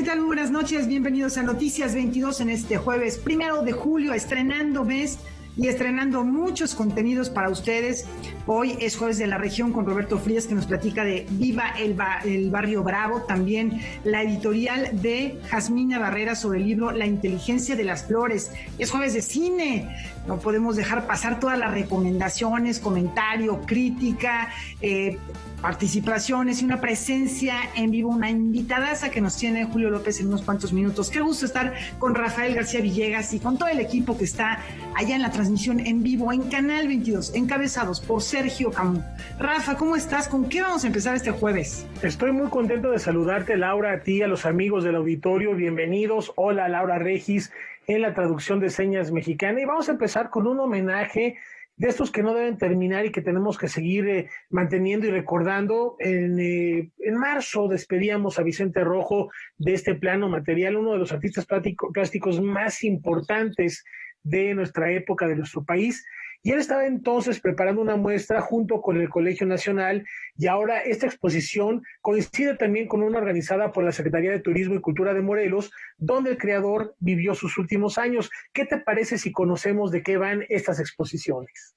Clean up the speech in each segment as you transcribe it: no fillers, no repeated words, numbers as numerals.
tal? Muy buenas noches, bienvenidos a Noticias 22 en este jueves 1 de julio, estrenando mes y estrenando muchos contenidos para ustedes. Hoy es Jueves de la Región con Roberto Frías, que nos platica de Viva el Barrio Bravo, también la editorial de Jazmina Barrera sobre el libro La Inteligencia de las Flores. Es Jueves de Cine, no podemos dejar pasar todas las recomendaciones, comentario, crítica, participaciones y una presencia en vivo, una invitadaza que nos tiene Julio López en unos cuantos minutos. Qué gusto estar con Rafael García Villegas y con todo el equipo que está allá en la transmisión en vivo en Canal 22, encabezados por Sergio Camus. Rafa, ¿cómo estás? ¿Con qué vamos a empezar este jueves? Estoy muy contento de saludarte, Laura, a ti, a los amigos del auditorio. Bienvenidos. Hola, Laura Regis, en la traducción de señas mexicana. Y vamos a empezar con un homenaje de estos que no deben terminar y que tenemos que seguir manteniendo y recordando. En marzo despedíamos a Vicente Rojo de este plano material, uno de los artistas plásticos más importantes de nuestra época, de nuestro país. Y él estaba entonces preparando una muestra junto con el Colegio Nacional, y ahora esta exposición coincide también con una organizada por la Secretaría de Turismo y Cultura de Morelos, donde el creador vivió sus últimos años. ¿Qué te parece si conocemos de qué van estas exposiciones?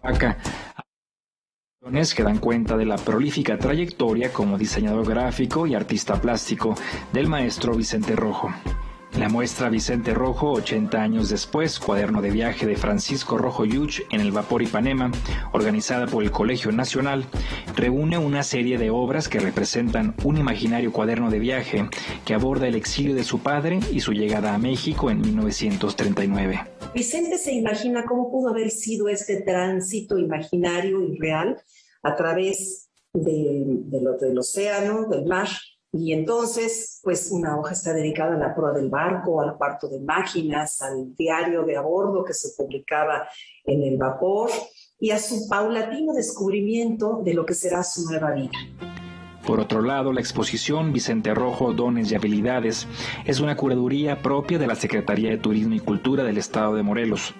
Acá que dan cuenta de la prolífica trayectoria como diseñador gráfico y artista plástico del maestro Vicente Rojo. La muestra Vicente Rojo, 80 años después, cuaderno de viaje de Francisco Rojo Yuch en el Vapor Ipanema, organizada por el Colegio Nacional, reúne una serie de obras que representan un imaginario cuaderno de viaje que aborda el exilio de su padre y su llegada a México en 1939. Vicente se imagina cómo pudo haber sido este tránsito imaginario y real a través del océano, del mar. Y entonces, pues una hoja está dedicada a la proa del barco, al parto de máquinas, al diario de a bordo que se publicaba en el vapor y a su paulatino descubrimiento de lo que será su nueva vida. Por otro lado, la exposición Vicente Rojo, Dones y Habilidades es una curaduría propia de la Secretaría de Turismo y Cultura del Estado de Morelos,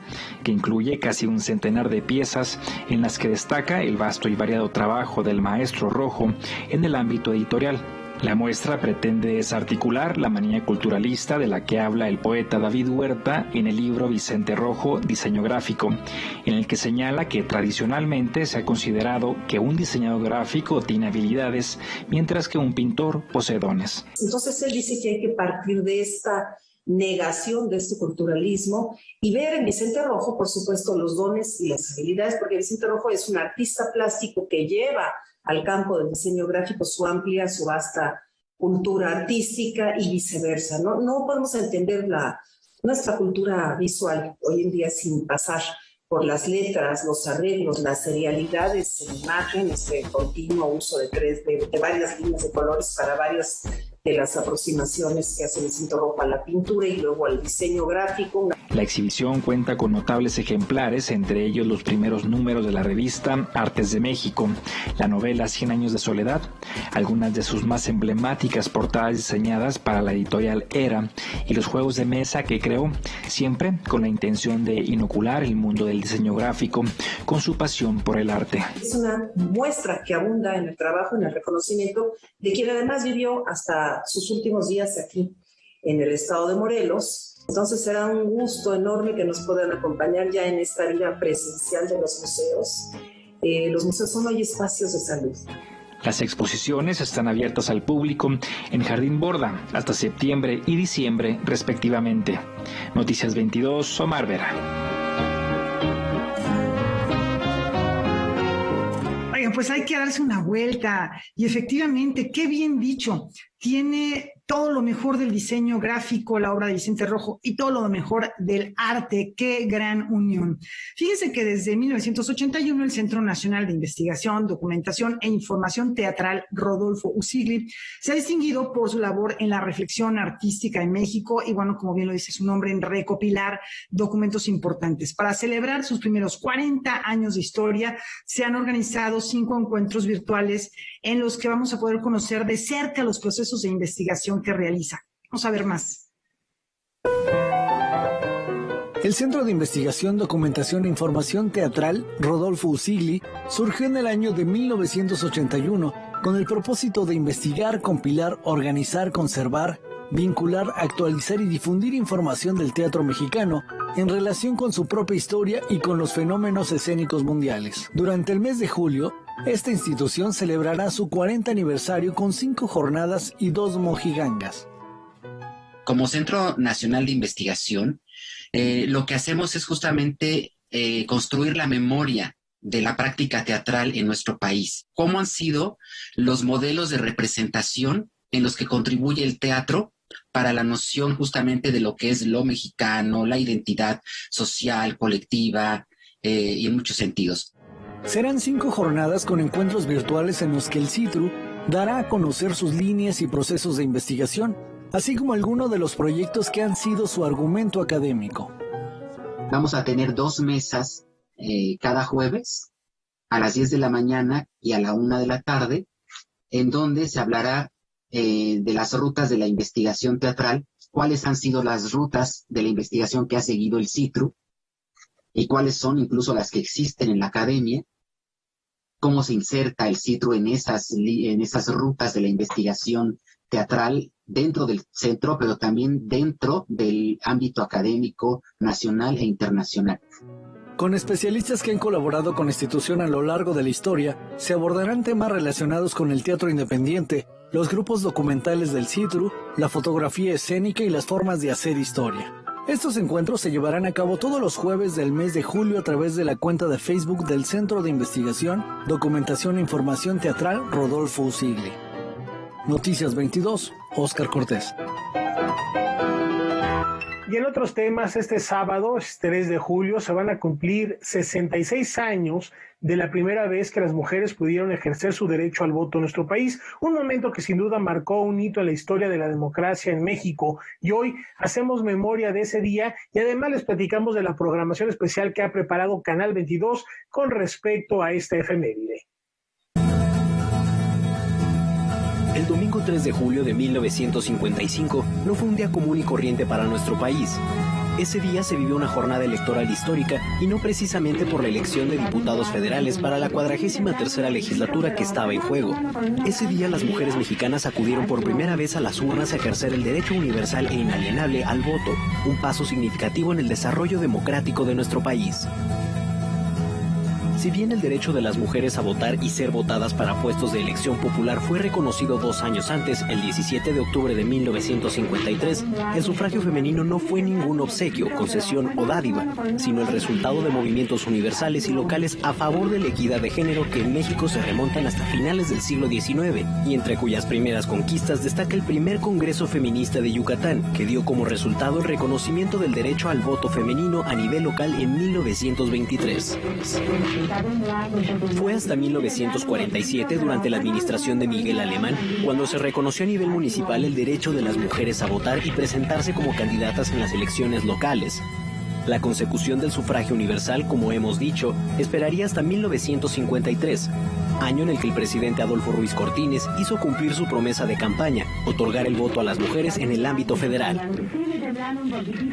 que incluye casi un centenar de piezas en las que destaca el vasto y variado trabajo del maestro Rojo en el ámbito editorial. La muestra pretende desarticular la manía culturalista de la que habla el poeta David Huerta en el libro Vicente Rojo, Diseño Gráfico, en el que señala que tradicionalmente se ha considerado que un diseñador gráfico tiene habilidades, mientras que un pintor posee dones. Entonces él dice que hay que partir de esta negación de este culturalismo y ver en Vicente Rojo, por supuesto, los dones y las habilidades, porque Vicente Rojo es un artista plástico que lleva al campo del diseño gráfico su amplia, su vasta cultura artística y viceversa. No podemos entender nuestra cultura visual hoy en día sin pasar por las letras, los arreglos, las serialidades en imágenes, el continuo uso de varias líneas de colores para varias de las aproximaciones que hace Vicente Rojo a la pintura y luego al diseño gráfico. La exhibición cuenta con notables ejemplares, entre ellos los primeros números de la revista Artes de México, la novela 100 años de soledad, algunas de sus más emblemáticas portadas diseñadas para la editorial Era y los juegos de mesa que creó, siempre con la intención de inocular el mundo del diseño gráfico con su pasión por el arte. Es una muestra que abunda en el trabajo, en el reconocimiento de quien además vivió hasta sus últimos días aquí en el estado de Morelos. Entonces será un gusto enorme que nos puedan acompañar ya en esta vida presencial de los museos. Los museos son hoy espacios de salud. Las exposiciones están abiertas al público en Jardín Borda hasta septiembre y diciembre respectivamente. Noticias 22, Omar Vera. Pues hay que darse una vuelta y efectivamente, qué bien dicho, tiene todo lo mejor del diseño gráfico, la obra de Vicente Rojo, y todo lo mejor del arte. ¡Qué gran unión! Fíjense que desde 1981 el Centro Nacional de Investigación, Documentación e Información Teatral Rodolfo Usigli se ha distinguido por su labor en la reflexión artística en México y, bueno, como bien lo dice su nombre, en recopilar documentos importantes. Para celebrar sus primeros 40 años de historia, se han organizado 5 encuentros virtuales en los que vamos a poder conocer de cerca los procesos de investigación que realiza. Vamos a ver más. El Centro de Investigación, Documentación e Información Teatral Rodolfo Usigli surgió en el año de 1981 con el propósito de investigar, compilar, organizar, conservar, vincular, actualizar y difundir información del teatro mexicano en relación con su propia historia y con los fenómenos escénicos mundiales. Durante el mes de julio, esta institución celebrará su 40 aniversario con 5 jornadas y 2 mojigangas. Como Centro Nacional de Investigación, lo que hacemos es justamente construir la memoria de la práctica teatral en nuestro país. ¿Cómo han sido los modelos de representación en los que contribuye el teatro para la noción justamente de lo que es lo mexicano, la identidad social, colectiva y en muchos sentidos? Serán 5 jornadas con encuentros virtuales en los que el CITRU dará a conocer sus líneas y procesos de investigación, así como algunos de los proyectos que han sido su argumento académico. Vamos a tener 2 mesas cada jueves a las 10 de la mañana y a la 1 de la tarde, en donde se hablará de las rutas de la investigación teatral, cuáles han sido las rutas de la investigación que ha seguido el CITRU y cuáles son incluso las que existen en la academia, cómo se inserta el CITRU en esas rutas de la investigación teatral dentro del centro, pero también dentro del ámbito académico nacional e internacional. Con especialistas que han colaborado con la institución a lo largo de la historia, se abordarán temas relacionados con el teatro independiente, los grupos documentales del CITRU, la fotografía escénica y las formas de hacer historia. Estos encuentros se llevarán a cabo todos los jueves del mes de julio a través de la cuenta de Facebook del Centro de Investigación, Documentación e Información Teatral Rodolfo Usigli. Noticias 22, Óscar Cortés. Y en otros temas, este sábado, 3 de julio, se van a cumplir 66 años de la primera vez que las mujeres pudieron ejercer su derecho al voto en nuestro país, un momento que sin duda marcó un hito en la historia de la democracia en México. Y hoy hacemos memoria de ese día y además les platicamos de la programación especial que ha preparado Canal 22 con respecto a esta efeméride. El domingo 3 de julio de 1955 no fue un día común y corriente para nuestro país. Ese día se vivió una jornada electoral histórica y no precisamente por la elección de diputados federales para la 43ª legislatura que estaba en juego. Ese día las mujeres mexicanas acudieron por primera vez a las urnas a ejercer el derecho universal e inalienable al voto, un paso significativo en el desarrollo democrático de nuestro país. Si bien el derecho de las mujeres a votar y ser votadas para puestos de elección popular fue reconocido 2 años antes, el 17 de octubre de 1953, el sufragio femenino no fue ningún obsequio, concesión o dádiva, sino el resultado de movimientos universales y locales a favor de la equidad de género que en México se remontan hasta finales del siglo XIX, y entre cuyas primeras conquistas destaca el primer Congreso Feminista de Yucatán, que dio como resultado el reconocimiento del derecho al voto femenino a nivel local en 1923. Fue hasta 1947, durante la administración de Miguel Alemán, cuando se reconoció a nivel municipal el derecho de las mujeres a votar y presentarse como candidatas en las elecciones locales. La consecución del sufragio universal, como hemos dicho, esperaría hasta 1953, año en el que el presidente Adolfo Ruiz Cortines hizo cumplir su promesa de campaña, otorgar el voto a las mujeres en el ámbito federal.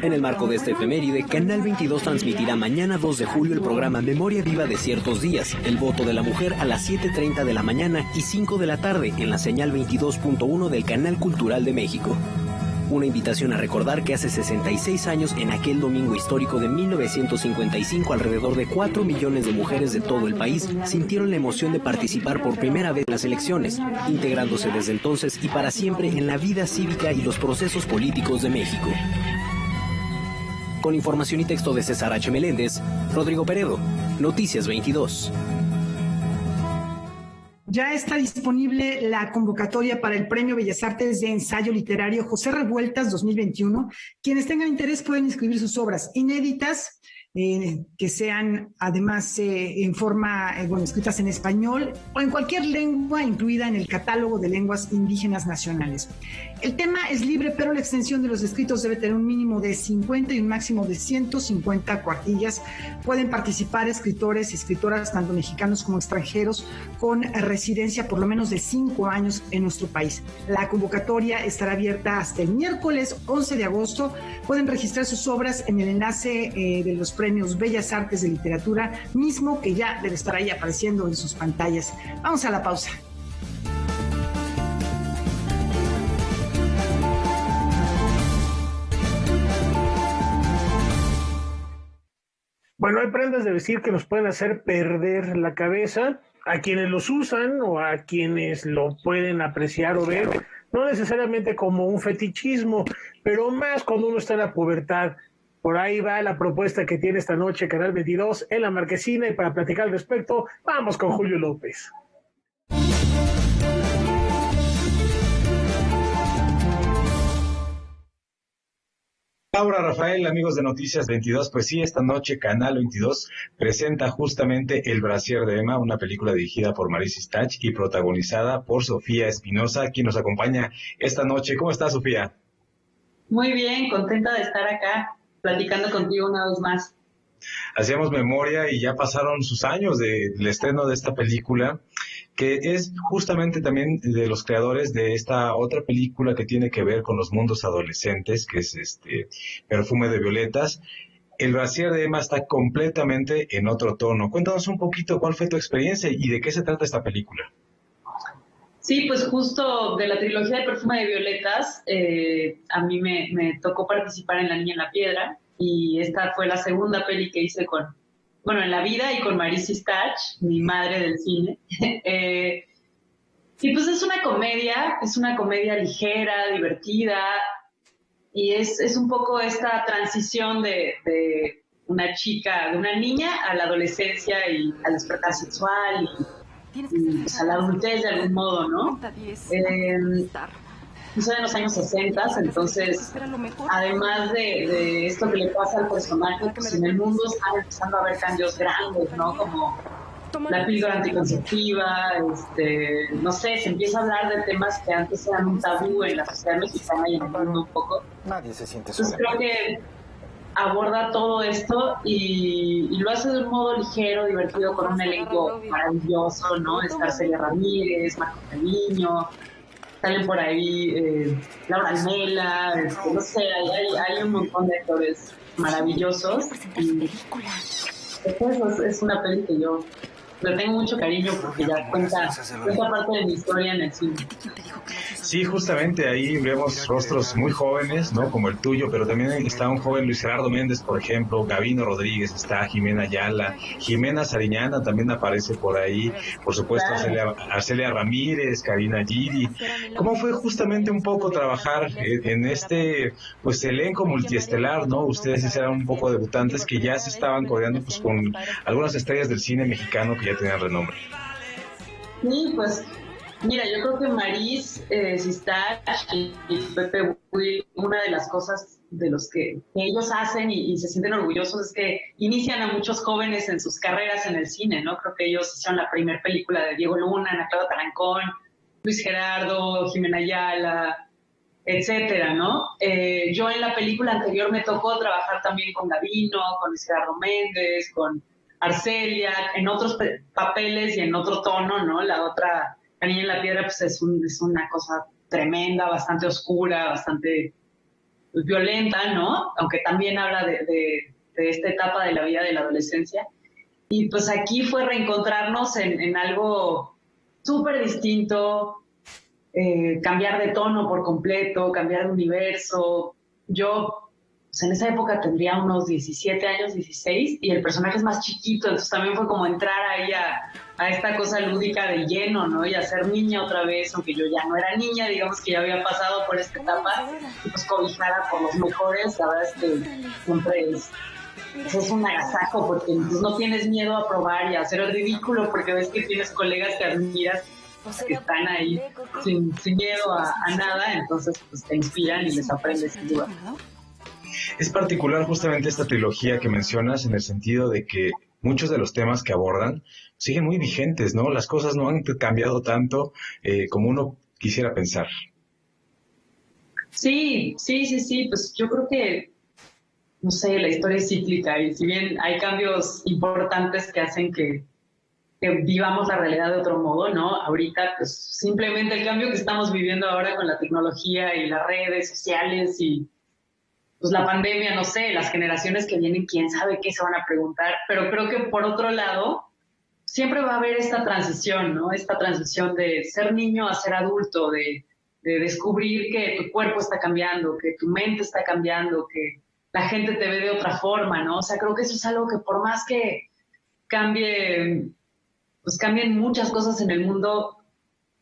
En el marco de esta efeméride, Canal 22 transmitirá mañana 2 de julio el programa Memoria Viva de Ciertos Días, el voto de la mujer a las 7:30 de la mañana y 5 de la tarde en la señal 22.1 del Canal Cultural de México. Una invitación a recordar que hace 66 años, en aquel domingo histórico de 1955, alrededor de 4 millones de mujeres de todo el país sintieron la emoción de participar por primera vez en las elecciones, integrándose desde entonces y para siempre en la vida cívica y los procesos políticos de México. Con información y texto de César H. Meléndez, Rodrigo Peredo, Noticias 22. Ya está disponible la convocatoria para el Premio Bellas Artes de Ensayo Literario José Revueltas 2021. Quienes tengan interés pueden inscribir sus obras inéditas que sean además en forma, escritas en español o en cualquier lengua incluida en el catálogo de lenguas indígenas nacionales. El tema es libre, pero la extensión de los escritos debe tener un mínimo de 50 y un máximo de 150 cuartillas. Pueden participar escritores y escritoras, tanto mexicanos como extranjeros, con residencia por lo menos de 5 años en nuestro país. La convocatoria estará abierta hasta el miércoles 11 de agosto. Pueden registrar sus obras en el enlace de los Premios Bellas Artes de Literatura, mismo que ya debe estar ahí apareciendo en sus pantallas. Vamos a la pausa. Bueno, hay prendas de vestir que nos pueden hacer perder la cabeza a quienes los usan o a quienes lo pueden apreciar o ver, no necesariamente como un fetichismo, pero más cuando uno está en la pubertad. Por ahí va la propuesta que tiene esta noche Canal 22 en La Marquesina, y para platicar al respecto, vamos con Julio López. Laura, Rafael, amigos de Noticias 22, pues sí, esta noche Canal 22 presenta justamente El brasier de Emma, una película dirigida por Marisa Stach y protagonizada por Sofía Espinosa, quien nos acompaña esta noche. ¿Cómo estás, Sofía? Muy bien, contenta de estar acá platicando contigo una vez más. Hacíamos memoria y ya pasaron sus años del estreno de esta película, que es justamente también de los creadores de esta otra película que tiene que ver con los mundos adolescentes, que es Perfume de Violetas. El brasier de Emma está completamente en otro tono. Cuéntanos un poquito cuál fue tu experiencia y de qué se trata esta película. Sí, pues justo de la trilogía de Perfume de Violetas, a mí me tocó participar en La Niña en la Piedra, y esta fue la segunda peli que hice en la vida, y con Marisa Stach, mi madre del cine. Y pues es una comedia ligera, divertida, y es un poco esta transición de una chica, de una niña a la adolescencia y al despertar sexual y pues a la adultez de algún modo, ¿no? Eso en los años 60, entonces, además de esto que le pasa al personaje, pues en el mundo están empezando a haber cambios grandes, ¿no? Como la píldora anticonceptiva, no sé, se empieza a hablar de temas que antes eran un tabú en la sociedad mexicana y en el mundo un poco. Nadie se siente sola. Entonces creo que aborda todo esto y lo hace de un modo ligero, divertido, con un elenco maravilloso, ¿no? Está Celia Ramírez, Marco Treviño, salen por ahí Laura Almela, no sé, hay un montón de actores maravillosos. Y pues es una peli que yo le tengo mucho cariño porque ya cuenta parte de mi historia en el cine. Sí, justamente ahí vemos rostros muy jóvenes, ¿no? Como el tuyo, pero también está un joven Luis Gerardo Méndez, por ejemplo, Gabino Rodríguez, está Jimena Ayala, Jimena Sariñana también aparece por ahí, por supuesto Arcelia Ramírez, Karina Giri. ¿Cómo fue justamente un poco trabajar en este pues elenco multiestelar, ¿no? Ustedes eran un poco debutantes que ya se estaban codeando pues con algunas estrellas del cine mexicano que ya tenían renombre. Sí, pues mira, yo creo que Marisa Stach y Pepe Buy, una de las cosas de los que ellos hacen y se sienten orgullosos es que inician a muchos jóvenes en sus carreras en el cine, ¿no? Creo que ellos hicieron la primera película de Diego Luna, Ana Claudia Tarancón, Luis Gerardo, Jimena Ayala, etcétera, ¿no? Yo en la película anterior me tocó trabajar también con Gabino, con Luis Gerardo Méndez, con Arcelia, en otros papeles y en otro tono, ¿no? La otra, La Niña en la Piedra, pues es una cosa tremenda, bastante oscura, bastante violenta, ¿no? Aunque también habla de esta etapa de la vida de la adolescencia. Y pues aquí fue reencontrarnos en algo súper distinto, cambiar de tono por completo, cambiar de universo. Yo pues en esa época tendría unos 17 años, 16, y el personaje es más chiquito, entonces también fue como entrar ahí a esta cosa lúdica de lleno, ¿no? Y a ser niña otra vez, aunque yo ya no era niña, digamos que ya había pasado por esta etapa, y pues cobijada por los mejores, la verdad es que siempre es un agasajo, porque pues, no tienes miedo a probar y a hacer el ridículo, porque ves que tienes colegas que admiras que están ahí sin miedo a nada, entonces pues te inspiran y les aprendes sin duda. Es particular justamente esta trilogía que mencionas en el sentido de que muchos de los temas que abordan siguen muy vigentes, ¿no? Las cosas no han cambiado tanto como uno quisiera pensar. Sí, pues yo creo que, no sé, la historia es cíclica y si bien hay cambios importantes que hacen que vivamos la realidad de otro modo, ¿no? Ahorita, pues simplemente el cambio que estamos viviendo ahora con la tecnología y las redes sociales y pues la pandemia, no sé, las generaciones que vienen, quién sabe qué se van a preguntar, pero creo que por otro lado, siempre va a haber esta transición, ¿no? Esta transición de ser niño a ser adulto, de descubrir que tu cuerpo está cambiando, que tu mente está cambiando, que la gente te ve de otra forma, ¿no? O sea, creo que eso es algo que por más que cambien muchas cosas en el mundo,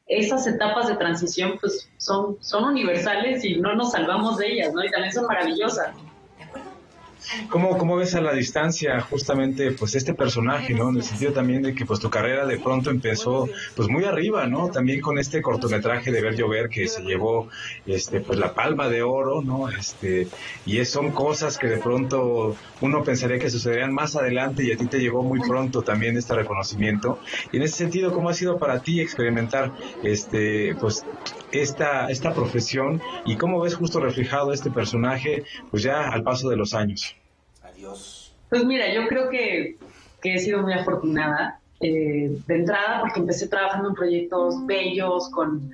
esas etapas de transición pues son universales y no nos salvamos de ellas, ¿no? Y también son maravillosas. ¿Cómo ves a la distancia justamente pues este personaje, ¿no? En el sentido también de que pues tu carrera de pronto empezó pues muy arriba, ¿no? También con este cortometraje de Ver Llover que se llevó pues la Palma de Oro, ¿no? Y son cosas que de pronto uno pensaría que sucederían más adelante y a ti te llegó muy pronto también este reconocimiento. Y en ese sentido, ¿cómo ha sido para ti experimentar pues esta profesión y cómo ves justo reflejado este personaje pues ya al paso de los años? Pues mira, yo creo que he sido muy afortunada de entrada porque empecé trabajando en proyectos bellos, con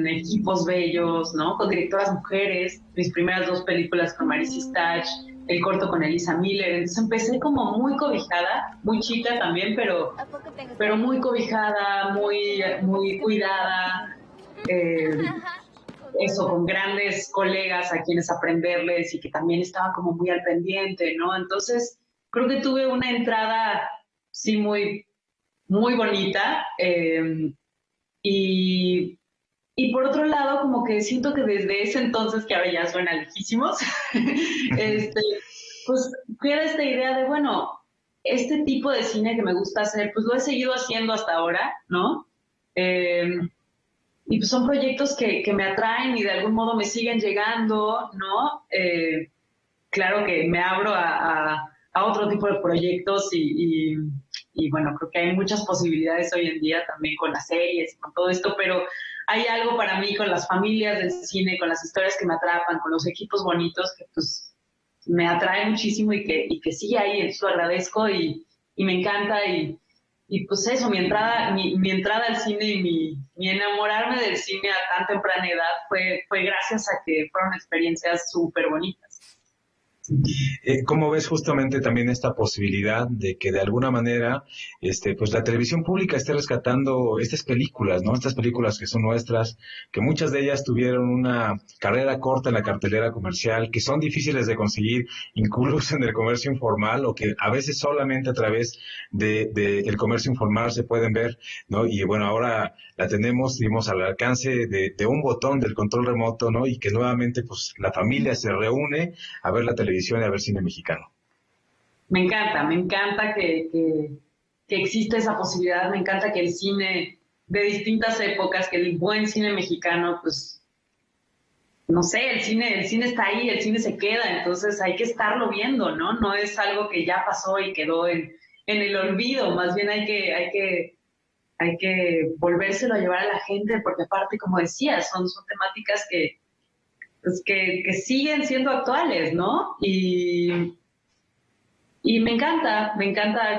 equipos bellos, ¿no? Con directoras mujeres, mis primeras 2 películas con Marisa Stach, el corto con Elisa Miller, entonces empecé como muy cobijada, muy chica también, pero muy cobijada, muy cuidada, eso, con grandes colegas a quienes aprenderles y que también estaban como muy al pendiente, ¿no? Entonces, creo que tuve una entrada, sí, muy, muy bonita. Y por otro lado, como que siento que desde ese entonces, que ahora ya suena lejísimos, pues queda esta idea de, bueno, este tipo de cine que me gusta hacer, pues lo he seguido haciendo hasta ahora, ¿no? Y pues son proyectos que me atraen y de algún modo me siguen llegando, ¿no? Claro que me abro a otro tipo de proyectos y bueno, creo que hay muchas posibilidades hoy en día también con las series y con todo esto, pero hay algo para mí con las familias del cine, con las historias que me atrapan, con los equipos bonitos que pues me atrae muchísimo y que sigue ahí, entonces lo agradezco y me encanta y pues eso, mi entrada al cine y mi enamorarme del cine a tan temprana edad fue gracias a que fueron experiencias súper bonitas. ¿Cómo ves justamente también esta posibilidad de que de alguna manera pues la televisión pública esté rescatando estas películas, ¿no? Estas películas que son nuestras, que muchas de ellas tuvieron una carrera corta en la cartelera comercial, que son difíciles de conseguir incluso en el comercio informal o que a veces solamente a través de el comercio informal se pueden ver, ¿no? Y bueno, ahora la tenemos, digamos, al alcance de un botón del control remoto, ¿no? Y que nuevamente pues la familia se reúne a ver la televisión y a ver cine mexicano. Me encanta que existe esa posibilidad, me encanta que el cine de distintas épocas, que el buen cine mexicano, pues, no sé, el cine está ahí, el cine se queda, entonces hay que estarlo viendo, ¿no? No es algo que ya pasó y quedó en el olvido, más bien hay que volvérselo a llevar a la gente, porque aparte, como decía, son temáticas que siguen siendo actuales, ¿no? Y me encanta,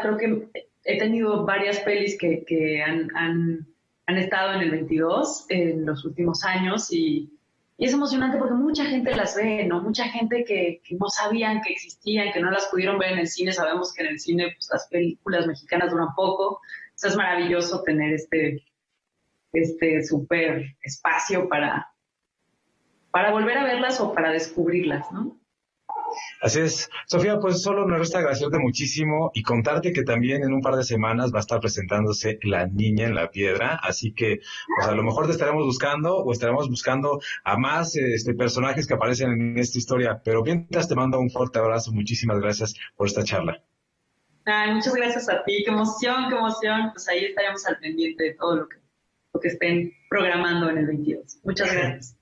creo que he tenido varias pelis que han estado en el 22 en los últimos años y es emocionante porque mucha gente las ve, ¿no? Mucha gente que no sabían que existían, que no las pudieron ver en el cine. Sabemos que en el cine pues, las películas mexicanas duran poco. Entonces es maravilloso tener este súper espacio para volver a verlas o para descubrirlas, ¿no? Así es. Sofía, pues solo me resta agradecerte muchísimo y contarte que también en un par de semanas va a estar presentándose La Niña en la Piedra, así que pues a lo mejor te estaremos buscando o estaremos buscando a más personajes que aparecen en esta historia, pero mientras te mando un fuerte abrazo, muchísimas gracias por esta charla. Ay, muchas gracias a ti, qué emoción, pues ahí estaremos al pendiente de todo lo que estén programando en el 22. Muchas gracias.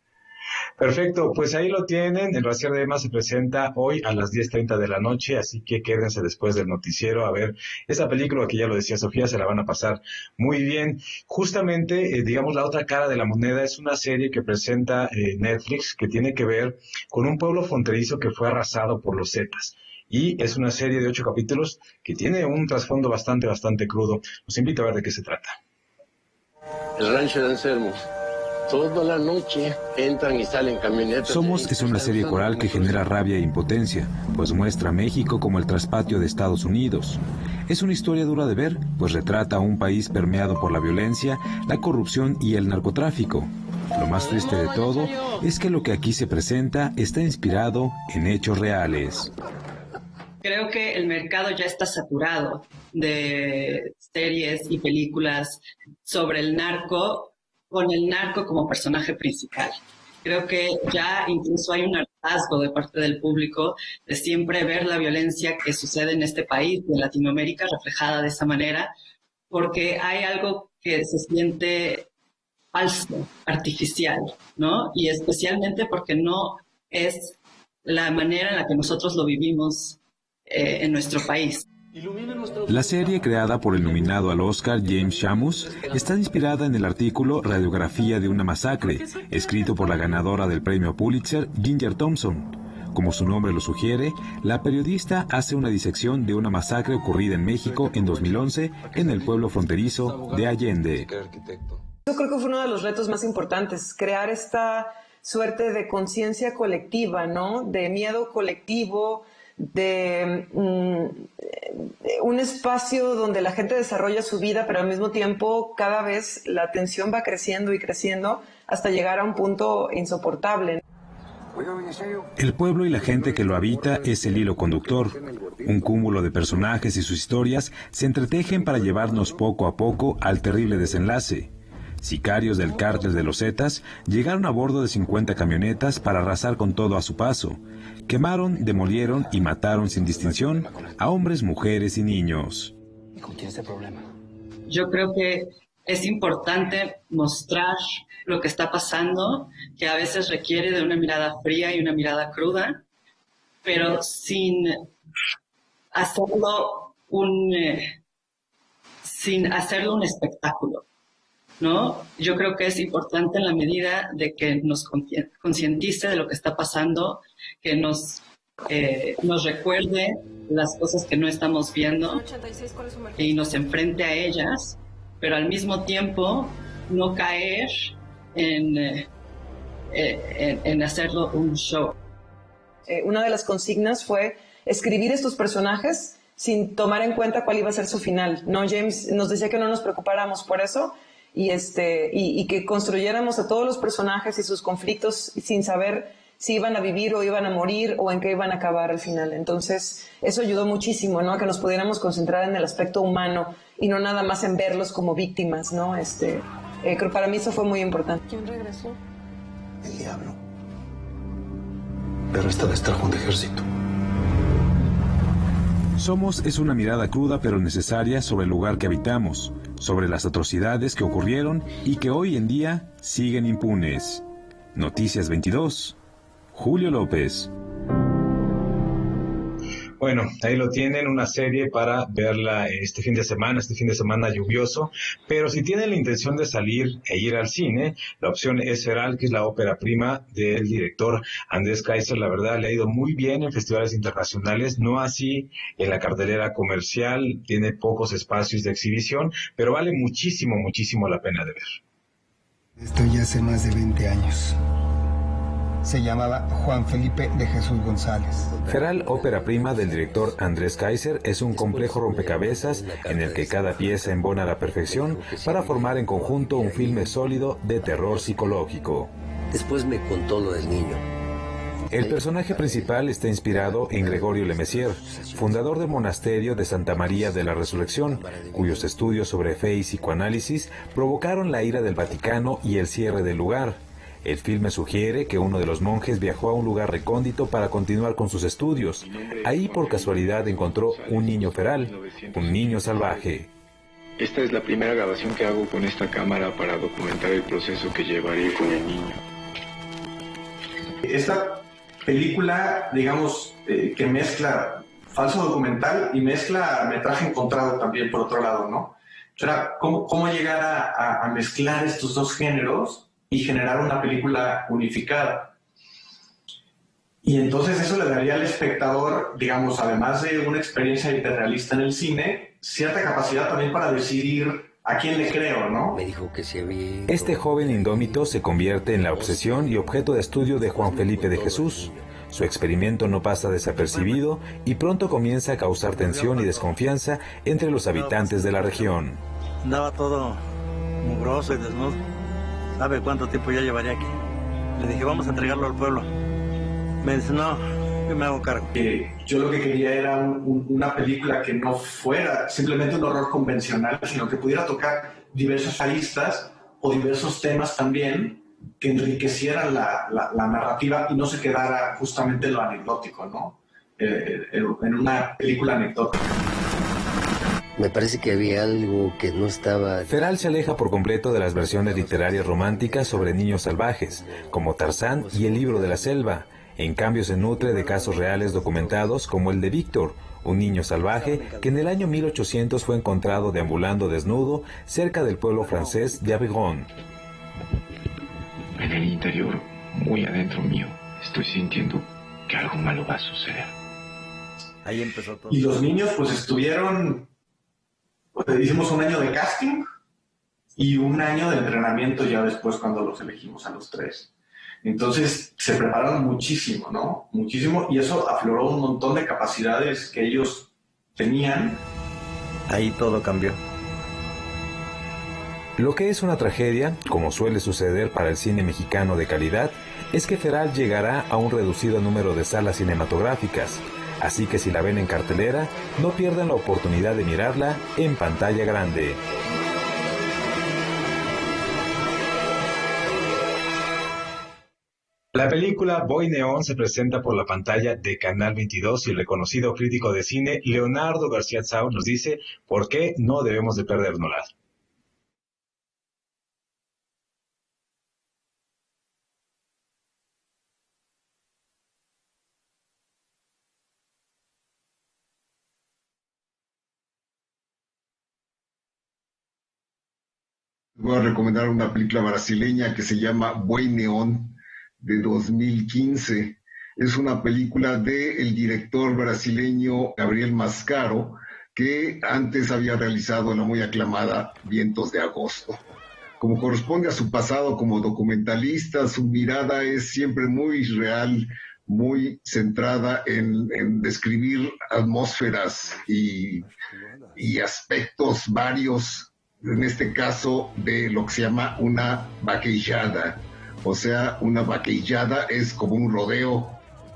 Perfecto, pues ahí lo tienen. El Brasier de Emma se presenta hoy a las 10:30 de la noche, así que quédense después del noticiero a ver esa película que ya lo decía Sofía, se la van a pasar muy bien. Justamente, digamos, la otra cara de la moneda es una serie que presenta Netflix que tiene que ver con un pueblo fronterizo que fue arrasado por los Zetas. Y es una serie de 8 capítulos que tiene un trasfondo bastante crudo. Los invito a ver de qué se trata. El rancho de Anselmo. Toda la noche entran y salen camionetas. Somos es una serie coral que genera rabia e impotencia, pues muestra a México como el traspatio de Estados Unidos. Es una historia dura de ver, pues retrata a un país permeado por la violencia, la corrupción y el narcotráfico. Lo más triste de todo es que lo que aquí se presenta está inspirado en hechos reales. Creo que el mercado ya está saturado de series y películas sobre el narco, con el narco como personaje principal. Creo que ya incluso hay un hartazgo de parte del público de siempre ver la violencia que sucede en este país, en Latinoamérica, reflejada de esa manera, porque hay algo que se siente falso, artificial, ¿no? Y especialmente porque no es la manera en la que nosotros lo vivimos en nuestro país. La serie, creada por el nominado al Oscar James Schamus, está inspirada en el artículo Radiografía de una masacre, escrito por la ganadora del premio Pulitzer, Ginger Thompson. Como su nombre lo sugiere, la periodista hace una disección de una masacre ocurrida en México en 2011 en el pueblo fronterizo de Allende. Yo creo que fue uno de los retos más importantes, crear esta suerte de conciencia colectiva, ¿no? De miedo colectivo, de un espacio donde la gente desarrolla su vida, pero al mismo tiempo cada vez la tensión va creciendo y creciendo hasta llegar a un punto insoportable. El pueblo y la gente que lo habita es el hilo conductor. Un cúmulo de personajes y sus historias se entretejen para llevarnos poco a poco al terrible desenlace. Sicarios del cártel de los Zetas llegaron a bordo de 50 camionetas para arrasar con todo a su paso. Quemaron, demolieron y mataron sin distinción a hombres, mujeres y niños. ¿Y con quién es el problema? Yo creo que es importante mostrar lo que está pasando, que a veces requiere de una mirada fría y una mirada cruda, pero sin hacerlo un espectáculo, ¿no? Yo creo que es importante en la medida de que nos concientice de lo que está pasando, que nos recuerde las cosas que no estamos viendo y nos enfrente a ellas, pero al mismo tiempo no caer en hacerlo un show. Una de las consignas fue escribir estos personajes sin tomar en cuenta cuál iba a ser su final, ¿no? James nos decía que no nos preocupáramos por eso y que construyéramos a todos los personajes y sus conflictos sin saber si iban a vivir o iban a morir o en qué iban a acabar al final. Entonces, eso ayudó muchísimo, ¿no? A que nos pudiéramos concentrar en el aspecto humano y no nada más en verlos como víctimas, ¿no? Creo que para mí eso fue muy importante. ¿Quién regresó? El diablo. Pero esta vez trajo un ejército. Somos es una mirada cruda pero necesaria sobre el lugar que habitamos, sobre las atrocidades que ocurrieron y que hoy en día siguen impunes. Noticias 22. Julio López. Bueno, ahí lo tienen, una serie para verla este fin de semana lluvioso, pero si tienen la intención de salir e ir al cine, la opción es Feral, que es la ópera prima del director Andrés Kaiser. La verdad, le ha ido muy bien en festivales internacionales, no así en la cartelera comercial, tiene pocos espacios de exhibición, pero vale muchísimo la pena de ver. Estoy hace más de 20 años. Se llamaba Juan Felipe de Jesús González. Feral, ópera prima del director Andrés Kaiser, es un complejo rompecabezas en el que cada pieza embona a la perfección para formar en conjunto un filme sólido de terror psicológico. Después me contó lo del niño. El personaje principal está inspirado en Gregorio Le Messier, fundador del monasterio de Santa María de la Resurrección, cuyos estudios sobre fe y psicoanálisis provocaron la ira del Vaticano y el cierre del lugar. El filme sugiere que uno de los monjes viajó a un lugar recóndito para continuar con sus estudios. Ahí por casualidad encontró un niño feral, un niño salvaje. Esta es la primera grabación que hago con esta cámara para documentar el proceso que llevaré con el niño. esta película, digamos, que mezcla falso documental y mezcla metraje encontrado también, por otro lado, ¿no? Era cómo llegar a mezclar estos dos géneros y generar una película unificada. Y entonces eso le daría al espectador, digamos, además de una experiencia hiperrealista en el cine, cierta capacidad también para decidir a quién le creo, ¿no? Me dijo que si había... Este joven indómito se convierte en la obsesión y objeto de estudio de Juan Felipe de Jesús. Su experimento no pasa desapercibido y pronto comienza a causar tensión y desconfianza entre los habitantes de la región. Andaba todo mugroso y desnudo. ¿Sabe cuánto tiempo ya llevaría aquí? Le dije, vamos a entregarlo al pueblo. Me dice, no, yo me hago cargo. Yo lo que quería era una película que no fuera simplemente un horror convencional, sino que pudiera tocar diversas aristas o diversos temas también que enriquecieran la narrativa y no se quedara justamente en lo anecdótico, ¿no? En una película anecdótica. Me parece que había algo que no estaba... Feral se aleja por completo de las versiones literarias románticas sobre niños salvajes, como Tarzán y El libro de la selva. En cambio se nutre de casos reales documentados como el de Víctor, un niño salvaje que en el año 1800 fue encontrado deambulando desnudo cerca del pueblo francés de Aveyron. En el interior, muy adentro mío, estoy sintiendo que algo malo va a suceder. Ahí empezó todo. Y los niños pues estuvieron, pues, hicimos un año de casting y un año de entrenamiento ya después cuando los elegimos a los 3. Entonces se prepararon muchísimo, ¿no? Muchísimo, y eso afloró un montón de capacidades que ellos tenían. Ahí todo cambió. Lo que es una tragedia, como suele suceder para el cine mexicano de calidad, es que Feral llegará a un reducido número de salas cinematográficas. Así que si la ven en cartelera, no pierdan la oportunidad de mirarla en pantalla grande. La película Boy Neón se presenta por la pantalla de Canal 22 y el reconocido crítico de cine Leonardo García Tsao nos dice por qué no debemos de perdérnosla. Voy a recomendar una película brasileña que se llama Boi Neón, de 2015. Es una película del director brasileño Gabriel Mascaro, que antes había realizado la muy aclamada Vientos de Agosto. Como corresponde a su pasado como documentalista, su mirada es siempre muy real, muy centrada en describir atmósferas y aspectos varios, en este caso de lo que se llama una vaquillada. O sea, una vaquillada es como un rodeo,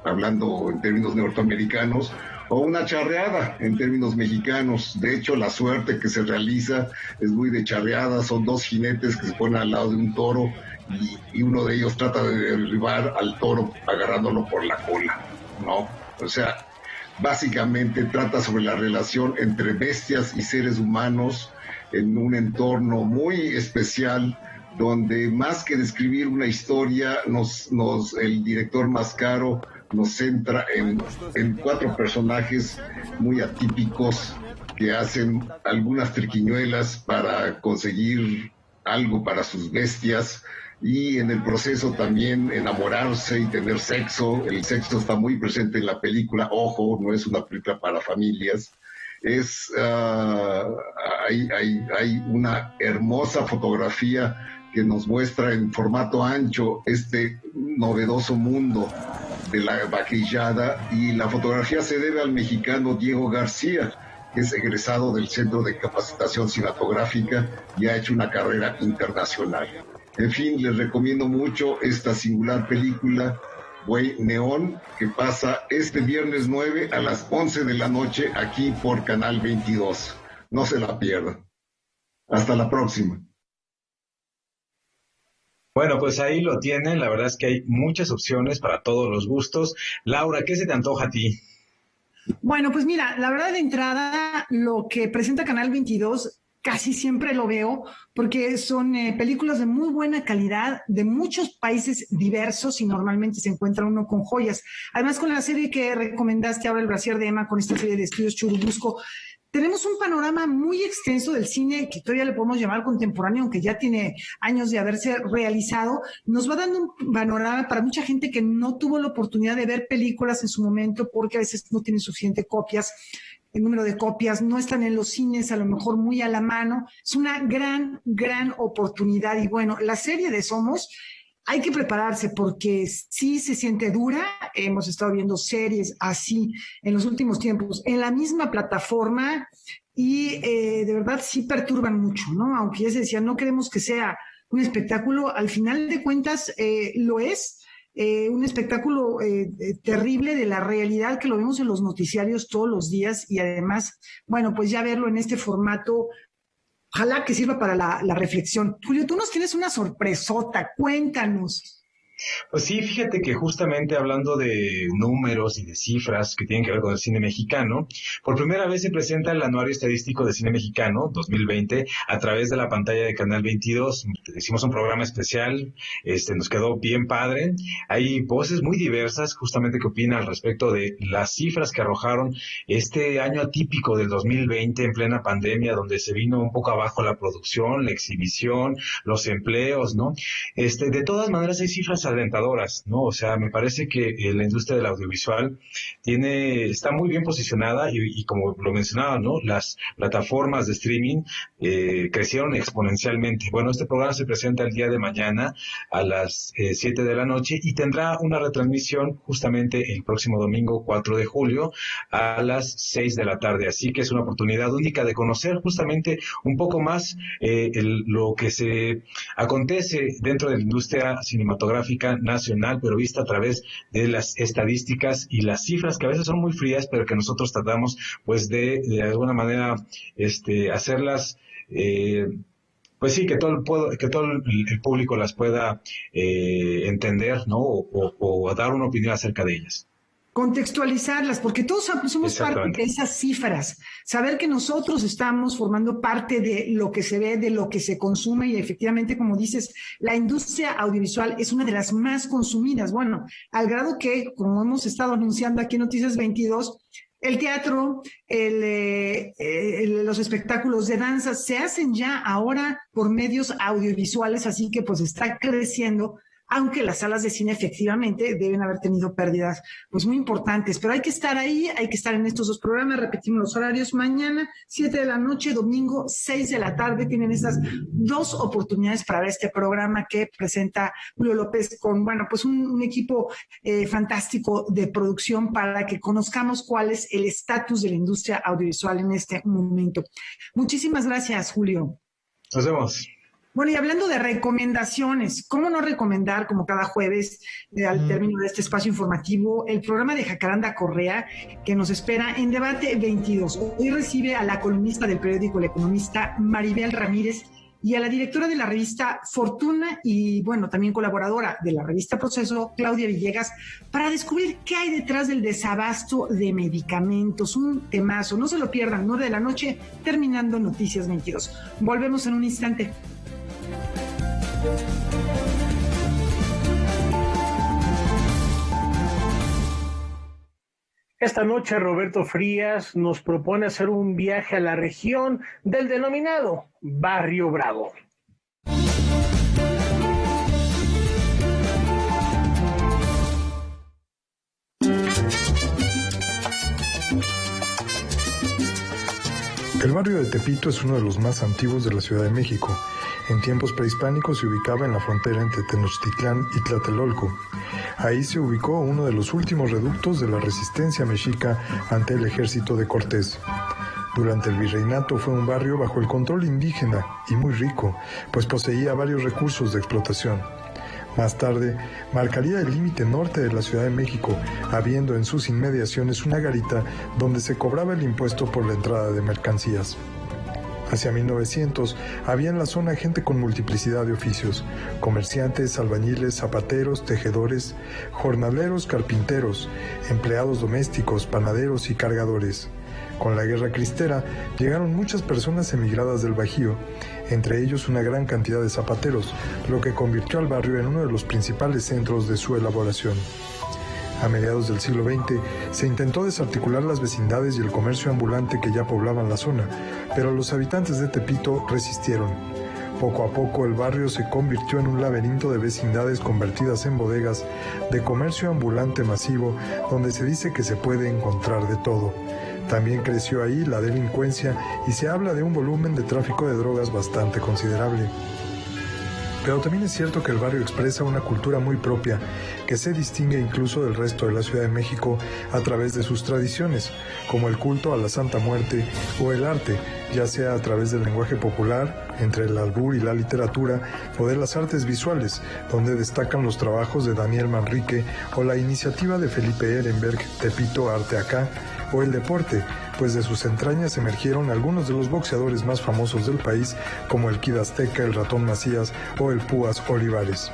hablando en términos norteamericanos, o una charreada en términos mexicanos. De hecho, la suerte que se realiza es muy de charreada. Son dos jinetes que se ponen al lado de un toro y uno de ellos trata de derribar al toro agarrándolo por la cola, ¿no? O sea, básicamente trata sobre la relación entre bestias y seres humanos en un entorno muy especial, donde más que describir una historia, el director Mascaro nos centra en 4 personajes muy atípicos que hacen algunas triquiñuelas para conseguir algo para sus bestias y en el proceso también enamorarse y tener sexo. El sexo está muy presente en la película, ojo, no es una película para familias. Hay una hermosa fotografía que nos muestra en formato ancho este novedoso mundo de la vaquillada, y la fotografía se debe al mexicano Diego García, que es egresado del Centro de Capacitación Cinematográfica y ha hecho una carrera internacional. En fin, les recomiendo mucho esta singular película Boi Neón, que pasa este viernes 9 a las 11 de la noche aquí por Canal 22. No se la pierdan. Hasta la próxima. Bueno, pues ahí lo tienen. La verdad es que hay muchas opciones para todos los gustos. Laura, ¿qué se te antoja a ti? Bueno, pues mira, la verdad de entrada, lo que presenta Canal 22 casi siempre lo veo, porque son películas de muy buena calidad, de muchos países diversos, y normalmente se encuentra uno con joyas. Además, con la serie que recomendaste ahora, El Brasier de Emma, con esta serie de estudios Churubusco, tenemos un panorama muy extenso del cine que todavía le podemos llamar contemporáneo, aunque ya tiene años de haberse realizado. Nos va dando un panorama para mucha gente que no tuvo la oportunidad de ver películas en su momento porque a veces no tienen suficientes copias. El número de copias no están en los cines, a lo mejor muy a la mano. Es una gran oportunidad. Y bueno, la serie de Somos, hay que prepararse porque sí se siente dura. Hemos estado viendo series así en los últimos tiempos en la misma plataforma y de verdad sí perturban mucho, ¿no? Aunque ya se decía, no queremos que sea un espectáculo, al final de cuentas lo es. Un espectáculo terrible de la realidad que lo vemos en los noticiarios todos los días y además, bueno, pues ya verlo en este formato, ojalá que sirva para la reflexión. Julio, tú nos tienes una sorpresota, cuéntanos. Pues sí, fíjate que justamente hablando de números y de cifras que tienen que ver con el cine mexicano, por primera vez se presenta el Anuario Estadístico de Cine Mexicano 2020 a través de la pantalla de Canal 22. Hicimos un programa especial, nos quedó bien padre. Hay voces muy diversas justamente que opinan al respecto de las cifras que arrojaron este año atípico del 2020 en plena pandemia, donde se vino un poco abajo la producción, la exhibición, los empleos, ¿no? De todas maneras hay cifras alentadoras, ¿no? O sea, me parece que la industria del audiovisual está muy bien posicionada y como lo mencionaba, ¿no? Las plataformas de streaming crecieron exponencialmente. Bueno, este programa se presenta el día de mañana a las 7 de la noche y tendrá una retransmisión justamente el próximo domingo 4 de julio a las 6 de la tarde. Así que es una oportunidad única de conocer justamente un poco más lo que se acontece dentro de la industria cinematográfica nacional, pero vista a través de las estadísticas y las cifras que a veces son muy frías, pero que nosotros tratamos pues de alguna manera hacerlas pues sí, que todo el público las pueda entender, ¿no? O dar una opinión acerca de ellas. Contextualizarlas, porque todos somos parte de esas cifras, saber que nosotros estamos formando parte de lo que se ve, de lo que se consume y efectivamente, como dices, la industria audiovisual es una de las más consumidas, bueno, al grado que, como hemos estado anunciando aquí en Noticias 22, el teatro, los espectáculos de danza se hacen ya ahora por medios audiovisuales, así que pues está creciendo, aunque las salas de cine efectivamente deben haber tenido pérdidas pues muy importantes, pero hay que estar ahí, hay que estar en estos dos programas. Repetimos los horarios: mañana 7 de la noche, domingo 6 de la tarde. Tienen esas dos oportunidades para ver este programa que presenta Julio López con, bueno, pues un equipo fantástico de producción para que conozcamos cuál es el estatus de la industria audiovisual en este momento. Muchísimas gracias, Julio. Nos vemos. Bueno, y hablando de recomendaciones, ¿cómo no recomendar, como cada jueves, al término de este espacio informativo, el programa de Jacaranda Correa, que nos espera en Debate 22? Hoy recibe a la columnista del periódico El Economista, Maribel Ramírez, y a la directora de la revista Fortuna y, bueno, también colaboradora de la revista Proceso, Claudia Villegas, para descubrir qué hay detrás del desabasto de medicamentos. Un temazo, no se lo pierdan, 9 de la noche, terminando Noticias 22. Volvemos en un instante. Esta noche Roberto Frías nos propone hacer un viaje a la región del denominado Barrio Bravo. El barrio de Tepito es uno de los más antiguos de la Ciudad de México. En tiempos prehispánicos se ubicaba en la frontera entre Tenochtitlán y Tlatelolco. Ahí se ubicó uno de los últimos reductos de la resistencia mexica ante el ejército de Cortés. Durante el virreinato fue un barrio bajo el control indígena y muy rico, pues poseía varios recursos de explotación. Más tarde, marcaría el límite norte de la Ciudad de México, habiendo en sus inmediaciones una garita donde se cobraba el impuesto por la entrada de mercancías. Hacia 1900 había en la zona gente con multiplicidad de oficios: comerciantes, albañiles, zapateros, tejedores, jornaleros, carpinteros, empleados domésticos, panaderos y cargadores. Con la Guerra Cristera llegaron muchas personas emigradas del Bajío, entre ellos una gran cantidad de zapateros, lo que convirtió al barrio en uno de los principales centros de su elaboración. A mediados del siglo XX se intentó desarticular las vecindades y el comercio ambulante que ya poblaban la zona, pero los habitantes de Tepito resistieron. Poco a poco el barrio se convirtió en un laberinto de vecindades convertidas en bodegas, de comercio ambulante masivo, donde se dice que se puede encontrar de todo. También creció ahí la delincuencia y se habla de un volumen de tráfico de drogas bastante considerable. Pero también es cierto que el barrio expresa una cultura muy propia, que se distingue incluso del resto de la Ciudad de México a través de sus tradiciones, como el culto a la Santa Muerte o el arte, ya sea a través del lenguaje popular, entre el albur y la literatura, o de las artes visuales, donde destacan los trabajos de Daniel Manrique o la iniciativa de Felipe Ehrenberg, Tepito Arte Acá, o el deporte, pues de sus entrañas emergieron algunos de los boxeadores más famosos del país, como el Kid Azteca, el Ratón Macías o el Púas Olivares.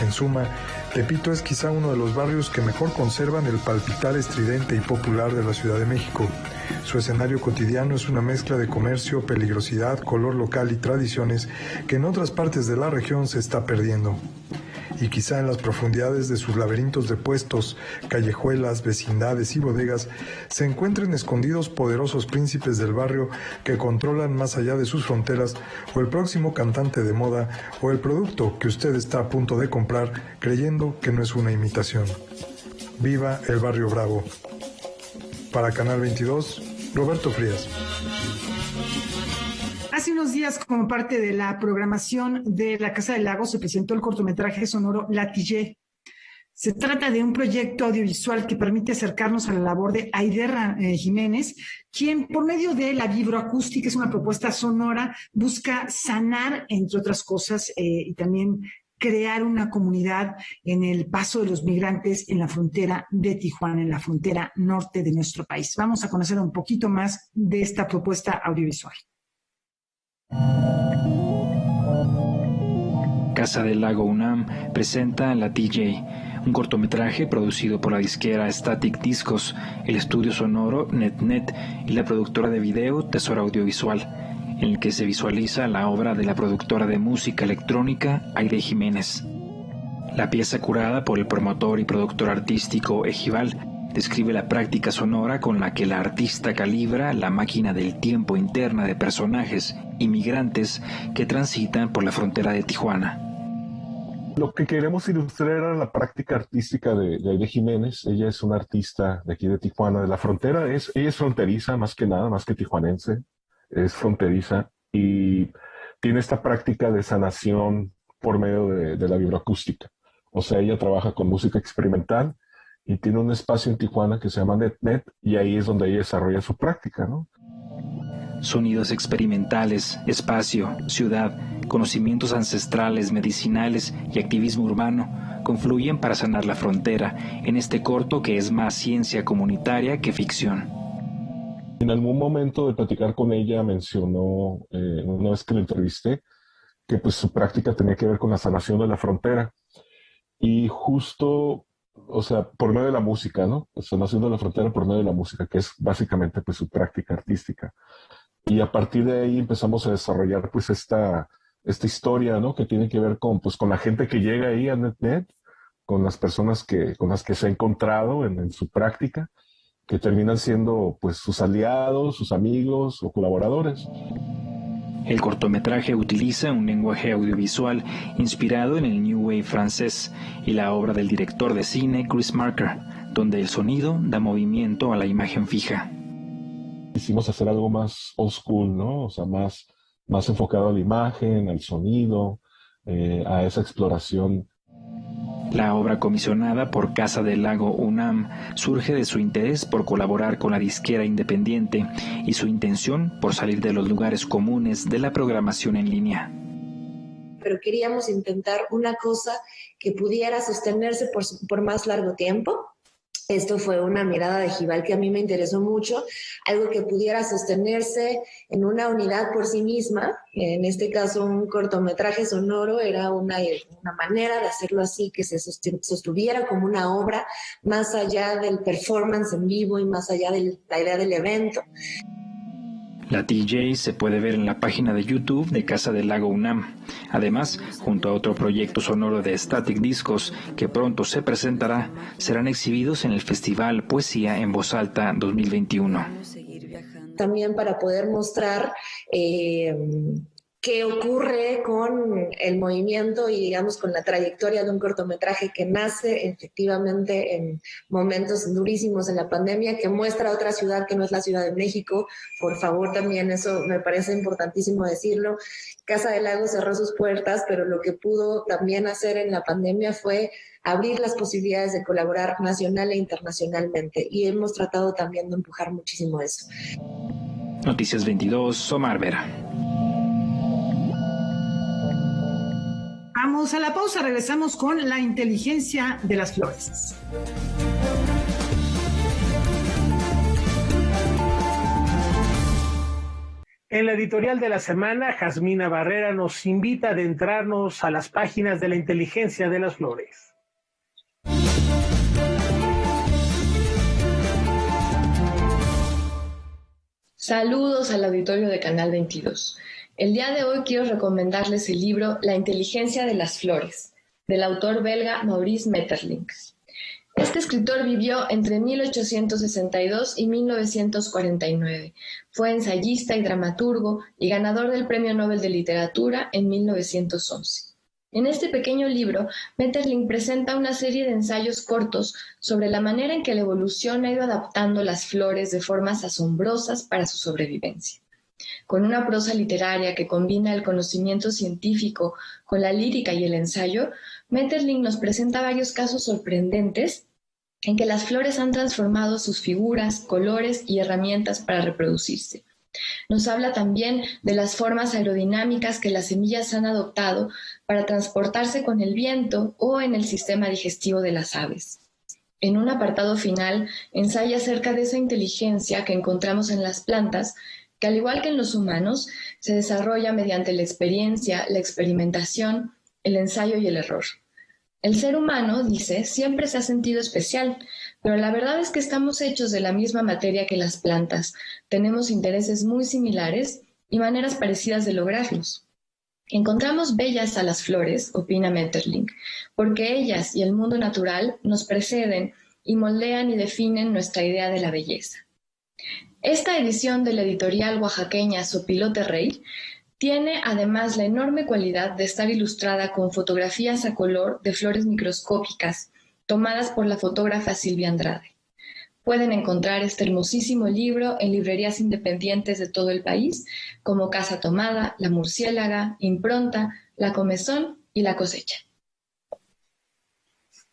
En suma, Tepito es quizá uno de los barrios que mejor conservan el palpitar estridente y popular de la Ciudad de México. Su escenario cotidiano es una mezcla de comercio, peligrosidad, color local y tradiciones que en otras partes de la región se está perdiendo. Y quizá en las profundidades de sus laberintos de puestos, callejuelas, vecindades y bodegas se encuentren escondidos poderosos príncipes del barrio que controlan más allá de sus fronteras, o el próximo cantante de moda, o el producto que usted está a punto de comprar creyendo que no es una imitación. ¡Viva el Barrio Bravo! Para Canal 22, Roberto Frías. Hace unos días, como parte de la programación de la Casa del Lago, se presentó el cortometraje sonoro Latillé. Se trata de un proyecto audiovisual que permite acercarnos a la labor de Aider Jiménez, quien por medio de la vibroacústica, es una propuesta sonora, busca sanar, entre otras cosas, y también crear una comunidad en el paso de los migrantes en la frontera de Tijuana, en la frontera norte de nuestro país. Vamos a conocer un poquito más de esta propuesta audiovisual. Casa del Lago UNAM presenta Latillé, un cortometraje producido por la disquera Static Discos, el estudio sonoro NetNet y la productora de video Tesoro Audiovisual, en el que se visualiza la obra de la productora de música electrónica Aide Jiménez. La pieza, curada por el promotor y productor artístico Ejival, describe la práctica sonora con la que la artista calibra la máquina del tiempo interna de personajes inmigrantes que transitan por la frontera de Tijuana. Lo que queremos ilustrar era la práctica artística de Aide Jiménez. Ella es una artista de aquí de Tijuana, de la frontera. Ella es fronteriza, más que nada, más que tijuanense. Es fronteriza y tiene esta práctica de sanación por medio de la vibroacústica. O sea, ella trabaja con música experimental y tiene un espacio en Tijuana que se llama NetNet, y ahí es donde ella desarrolla su práctica, ¿no? Sonidos experimentales, espacio, ciudad, conocimientos ancestrales, medicinales y activismo urbano confluyen para sanar la frontera en este corto que es más ciencia comunitaria que ficción. En algún momento de platicar con ella mencionó, una vez que la entrevisté, que pues su práctica tenía que ver con la sanación de la frontera. Y justo, o sea, por medio de la música, ¿no? La sanación de la frontera por medio de la música, que es básicamente pues su práctica artística. Y a partir de ahí empezamos a desarrollar pues esta historia, ¿no? Que tiene que ver con la gente que llega ahí a NetNet, con las personas con las que se ha encontrado en su práctica, que terminan siendo pues sus aliados, sus amigos o colaboradores. El cortometraje utiliza un lenguaje audiovisual inspirado en el New Wave francés y la obra del director de cine Chris Marker, donde el sonido da movimiento a la imagen fija. Quisimos hacer algo más old school, ¿no? O sea, más enfocado a la imagen, al sonido, a esa exploración. La obra, comisionada por Casa del Lago UNAM, surge de su interés por colaborar con la disquera independiente y su intención por salir de los lugares comunes de la programación en línea. Pero queríamos intentar una cosa que pudiera sostenerse por más largo tiempo Esto fue una mirada de Jibal que a mí me interesó mucho, algo que pudiera sostenerse en una unidad por sí misma. En este caso, un cortometraje sonoro era una manera de hacerlo así, que se sostuviera como una obra, más allá del performance en vivo y más allá de la idea del evento. La TJ se puede ver en la página de YouTube de Casa del Lago UNAM. Además, junto a otro proyecto sonoro de Static Discos que pronto se presentará, serán exhibidos en el Festival Poesía en Voz Alta 2021. También para poder mostrar qué ocurre con el movimiento y, digamos, con la trayectoria de un cortometraje que nace efectivamente en momentos durísimos en la pandemia, que muestra otra ciudad que no es la Ciudad de México. Por favor, también eso me parece importantísimo decirlo. Casa del Lago cerró sus puertas, pero lo que pudo también hacer en la pandemia fue abrir las posibilidades de colaborar nacional e internacionalmente, y hemos tratado también de empujar muchísimo eso. Noticias 22, Omar Vera. Vamos a la pausa, regresamos con la inteligencia de las flores. En la editorial de la semana, Jasmina Barrera nos invita a adentrarnos a las páginas de la inteligencia de las flores. Saludos al auditorio de Canal 22. El día de hoy quiero recomendarles el libro La inteligencia de las flores, del autor belga Maurice Maeterlinck. Este escritor vivió entre 1862 y 1949. Fue ensayista y dramaturgo y ganador del Premio Nobel de Literatura en 1911. En este pequeño libro, Maeterlinck presenta una serie de ensayos cortos sobre la manera en que la evolución ha ido adaptando las flores de formas asombrosas para su sobrevivencia. Con una prosa literaria que combina el conocimiento científico con la lírica y el ensayo, Maeterlinck nos presenta varios casos sorprendentes en que las flores han transformado sus figuras, colores y herramientas para reproducirse. Nos habla también de las formas aerodinámicas que las semillas han adoptado para transportarse con el viento o en el sistema digestivo de las aves. En un apartado final, ensaya acerca de esa inteligencia que encontramos en las plantas, que al igual que en los humanos, se desarrolla mediante la experiencia, la experimentación, el ensayo y el error. El ser humano, dice, siempre se ha sentido especial, pero la verdad es que estamos hechos de la misma materia que las plantas, tenemos intereses muy similares y maneras parecidas de lograrlos. Encontramos bellas a las flores, opina Maeterlinck, porque ellas y el mundo natural nos preceden y moldean y definen nuestra idea de la belleza. Esta edición de la editorial oaxaqueña Sopilote Rey tiene además la enorme cualidad de estar ilustrada con fotografías a color de flores microscópicas tomadas por la fotógrafa Silvia Andrade. Pueden encontrar este hermosísimo libro en librerías independientes de todo el país, como Casa Tomada, La Murciélaga, Impronta, La Comezón y La Cosecha.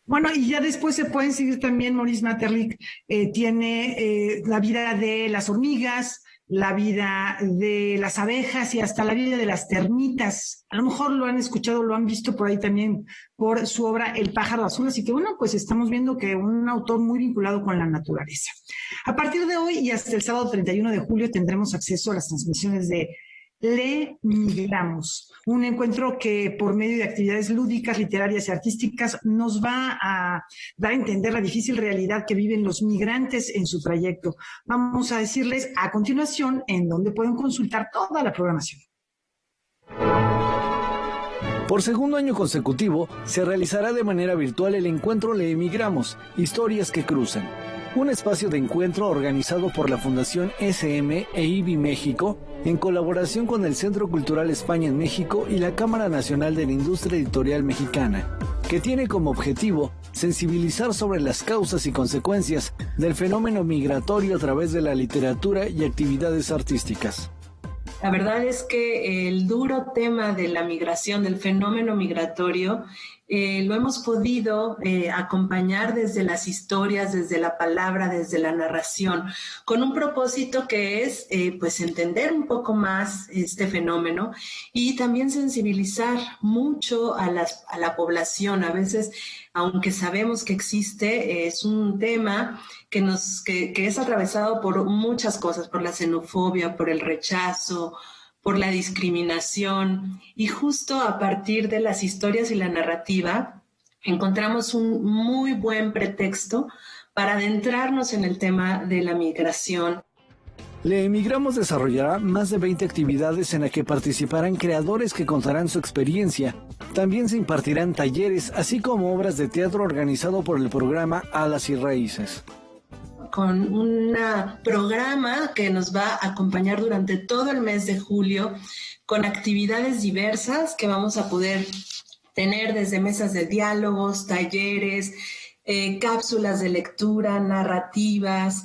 Bueno, y ya después se pueden seguir también. Maurice Maeterlinck tiene la vida de las hormigas, la vida de las abejas y hasta la vida de las termitas. A lo mejor lo han escuchado, lo han visto por ahí también por su obra El pájaro azul. Así que bueno, pues estamos viendo que un autor muy vinculado con la naturaleza. A partir de hoy y hasta el sábado 31 de julio tendremos acceso a las transmisiones de Le Migramos, un encuentro que por medio de actividades lúdicas, literarias y artísticas nos va a dar a entender la difícil realidad que viven los migrantes en su trayecto. Vamos a decirles a continuación en donde pueden consultar toda la programación. Por segundo año consecutivo, se realizará de manera virtual el encuentro Le Migramos, Historias que Cruzan, un espacio de encuentro organizado por la Fundación SM e IBI México, en colaboración con el Centro Cultural España en México y la Cámara Nacional de la Industria Editorial Mexicana, que tiene como objetivo sensibilizar sobre las causas y consecuencias del fenómeno migratorio a través de la literatura y actividades artísticas. La verdad es que el duro tema de la migración, del fenómeno migratorio, lo hemos podido acompañar desde las historias, desde la palabra, desde la narración, con un propósito que es pues entender un poco más este fenómeno y también sensibilizar mucho a la población. A veces, aunque sabemos que existe, es un tema que es atravesado por muchas cosas, por la xenofobia, por el rechazo, por la discriminación, y justo a partir de las historias y la narrativa encontramos un muy buen pretexto para adentrarnos en el tema de la migración. Le Emigramos desarrollará más de 20 actividades en las que participarán creadores que contarán su experiencia. También se impartirán talleres, así como obras de teatro organizado por el programa Alas y Raíces. Con un programa que nos va a acompañar durante todo el mes de julio, con actividades diversas que vamos a poder tener desde mesas de diálogos, talleres, cápsulas de lectura, narrativas,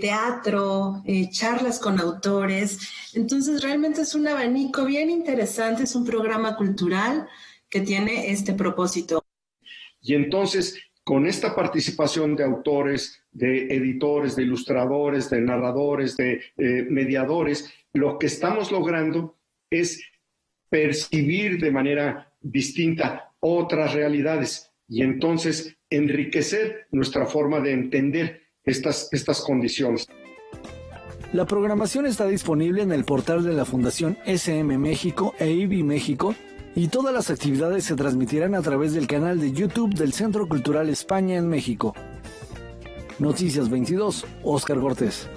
teatro, charlas con autores. Entonces realmente es un abanico bien interesante, es un programa cultural que tiene este propósito. Y entonces, con esta participación de autores, de editores, de ilustradores, de narradores, de mediadores, lo que estamos logrando es percibir de manera distinta otras realidades y entonces enriquecer nuestra forma de entender estas condiciones. La programación está disponible en el portal de la Fundación SM México e IBI México, y todas las actividades se transmitirán a través del canal de YouTube del Centro Cultural España en México. Noticias 22, Óscar Cortés.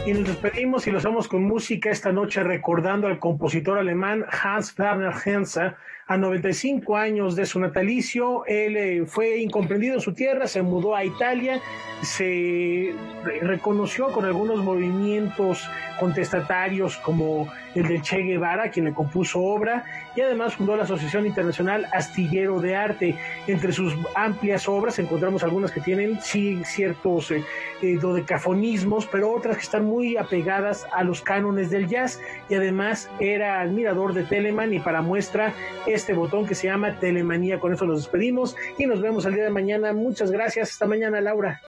Y nos despedimos y lo hacemos con música esta noche, recordando al compositor alemán Hans Werner Henze, a 95 años de su natalicio. Él fue incomprendido en su tierra, se mudó a Italia, se reconoció con algunos movimientos contestatarios como el de Che Guevara, quien le compuso obra, y además fundó la Asociación Internacional Astillero de Arte. Entre sus amplias obras encontramos algunas que tienen ciertos dodecafonismos, pero otras que están muy apegadas a los cánones del jazz, y además era admirador de Telemann, y para muestra este botón que se llama Telemanía. Con eso nos despedimos y nos vemos el día de mañana. Muchas gracias, hasta mañana, Laura.